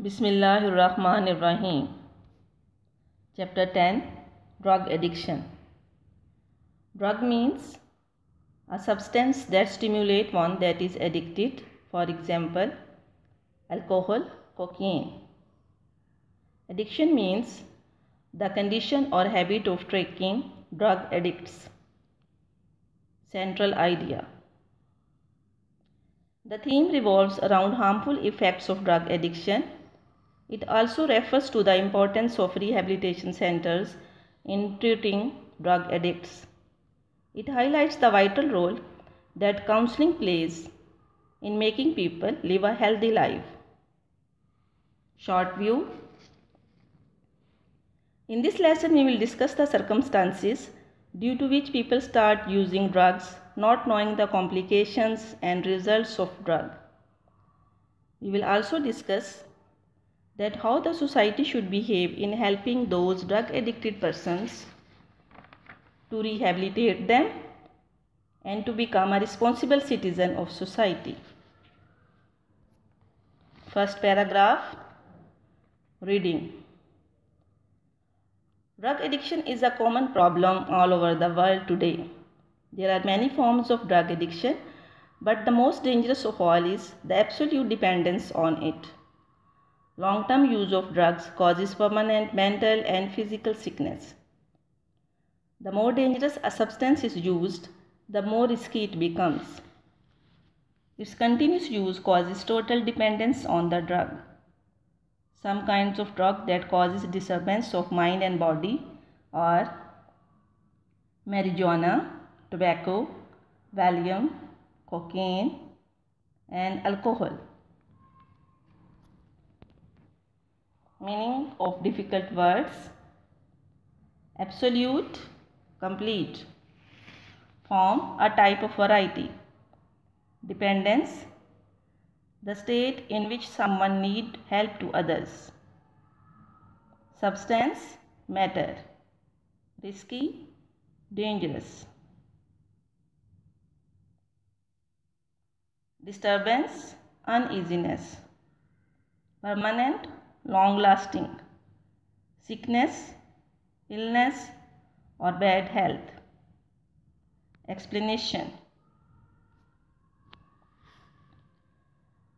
Bismillahirrahmanirrahim. Chapter 10. Drug Addiction. Drug means a substance that stimulates one that is addicted. For example, alcohol, cocaine. Addiction means the condition or habit of taking drug addicts. Central idea. The theme revolves around harmful effects of drug addiction. It also refers to the importance of rehabilitation centers in treating drug addicts. It highlights the vital role that counseling plays in making people live a healthy life. Short view. In this lesson, we will discuss the circumstances due to which people start using drugs, not knowing the complications and results of drug. We will also discuss that how the society should behave in helping those drug addicted persons to rehabilitate them and to become a responsible citizen of society. First paragraph. Reading. Drug addiction is a common problem all over the world today. There are many forms of drug addiction, but the most dangerous of all is the absolute dependence on it. Long-term use of drugs causes permanent mental and physical sickness. The more dangerous a substance is used, the more risky it becomes. Its continuous use causes total dependence on the drug. Some kinds of drug that causes disturbance of mind and body are marijuana, tobacco, Valium, cocaine, and alcohol. Meaning of difficult words: absolute, complete. Form, a type of variety. Dependence, the state in which someone needs help to others. Substance, matter. Risky, dangerous. Disturbance, uneasiness. Permanent, long-lasting. Sickness, illness, or bad health. Explanation.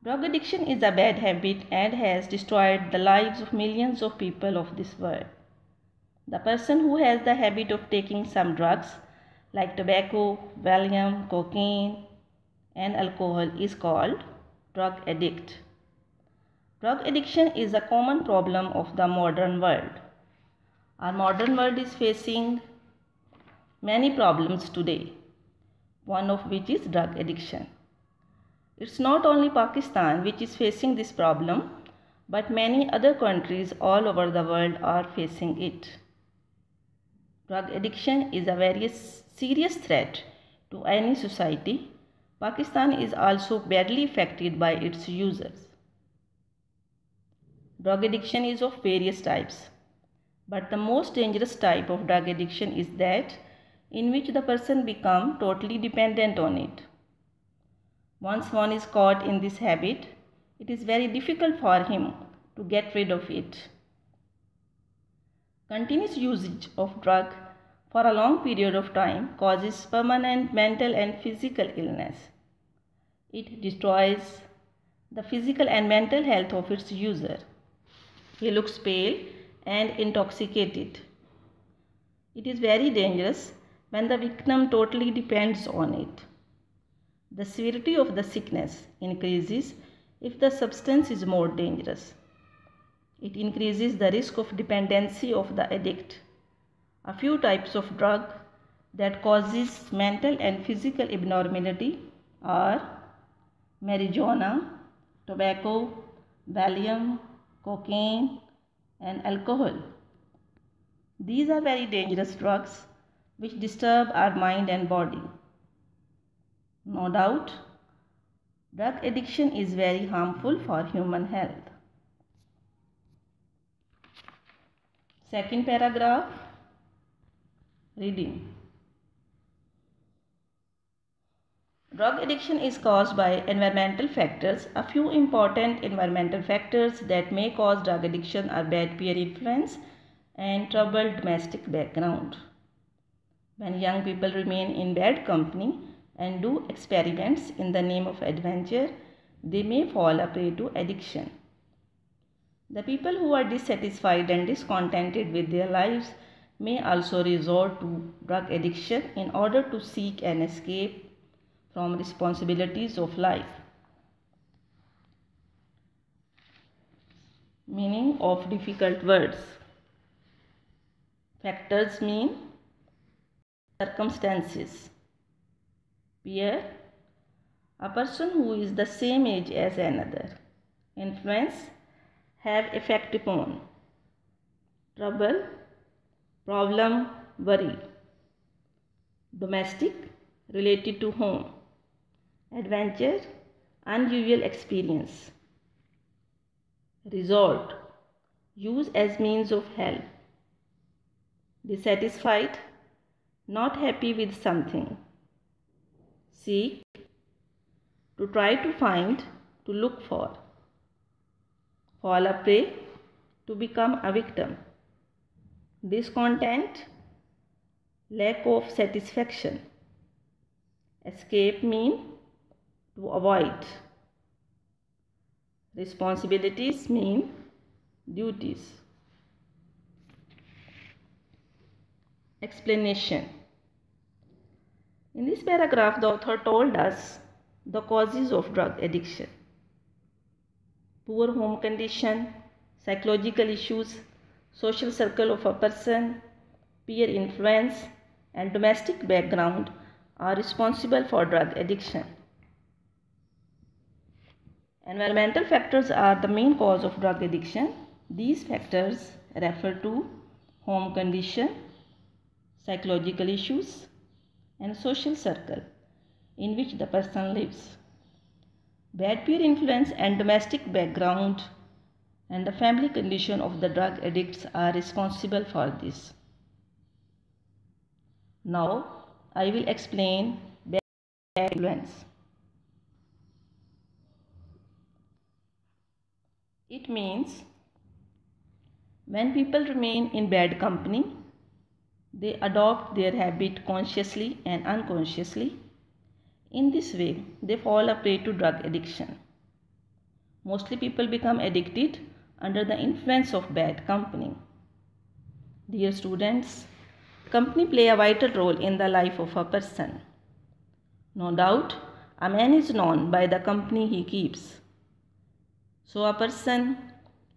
Drug addiction is a bad habit and has destroyed the lives of millions of people of this world. The person who has the habit of taking some drugs like tobacco, Valium, cocaine, and alcohol is called drug addict. Drug addiction is a common problem of the modern world. Our modern world is facing many problems today, one of which is drug addiction. It's not only Pakistan which is facing this problem, but many other countries all over the world are facing it. Drug addiction is a very serious threat to any society. Pakistan is also badly affected by its users. Drug addiction is of various types, but the most dangerous type of drug addiction is that in which the person becomes totally dependent on it. Once one is caught in this habit, it is very difficult for him to get rid of it. Continuous usage of drug for a long period of time causes permanent mental and physical illness. It destroys the physical and mental health of its user. He looks pale and intoxicated. It is very dangerous when the victim totally depends on it. The severity of the sickness increases if the substance is more dangerous. It increases the risk of dependency of the addict. A few types of drug that causes mental and physical abnormality are marijuana, tobacco, Valium, cocaine, and alcohol. These are very dangerous drugs which disturb our mind and body. No doubt, drug addiction is very harmful for human health. Second paragraph. Reading. Drug addiction is caused by environmental factors. A few important environmental factors that may cause drug addiction are bad peer influence and troubled domestic background. When young people remain in bad company and do experiments in the name of adventure, they may fall a prey to addiction. The people who are dissatisfied and discontented with their lives may also resort to drug addiction in order to seek an escape from responsibilities of life. Meaning of difficult words. Factors mean circumstances. Peer, a person who is the same age as another. Influence, have effect upon. Trouble, problem, worry. Domestic, related to home. Adventure, unusual experience. Resort, use as means of help. Dissatisfied, not happy with something. Seek, to try to find, to look for. Fall a prey, to become a victim. Discontent, lack of satisfaction. Escape mean to avoid. Responsibilities mean duties. Explanation. In this paragraph, the author told us the causes of drug addiction. Poor home condition, psychological issues, social circle of a person, peer influence, and domestic background are responsible for drug addiction. Environmental factors are the main cause of drug addiction. These factors refer to home condition, psychological issues, and social circle in which the person lives. Bad peer influence and domestic background and the family condition of the drug addicts are responsible for this. Now, I will explain bad influence. It means when people remain in bad company, they adopt their habit consciously and unconsciously. In this way, they fall a prey to drug addiction. Mostly people become addicted under the influence of bad company. Dear students, company play a vital role in the life of a person. No doubt, a man is known by the company he keeps. So a person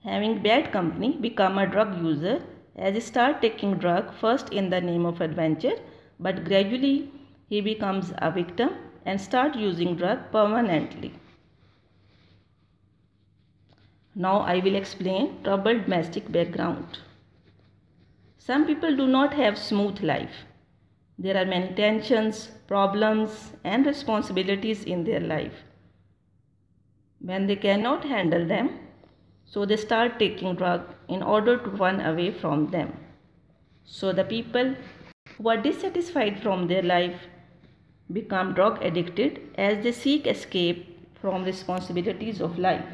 having bad company become a drug user as he start taking drug first in the name of adventure, but gradually he becomes a victim and start using drug permanently. Now I will explain troubled domestic background. Some people do not have smooth life. There are many tensions, problems and responsibilities in their life. When they cannot handle them, so they start taking drug in order to run away from them. So the people who are dissatisfied from their life become drug addicted as they seek escape from responsibilities of life.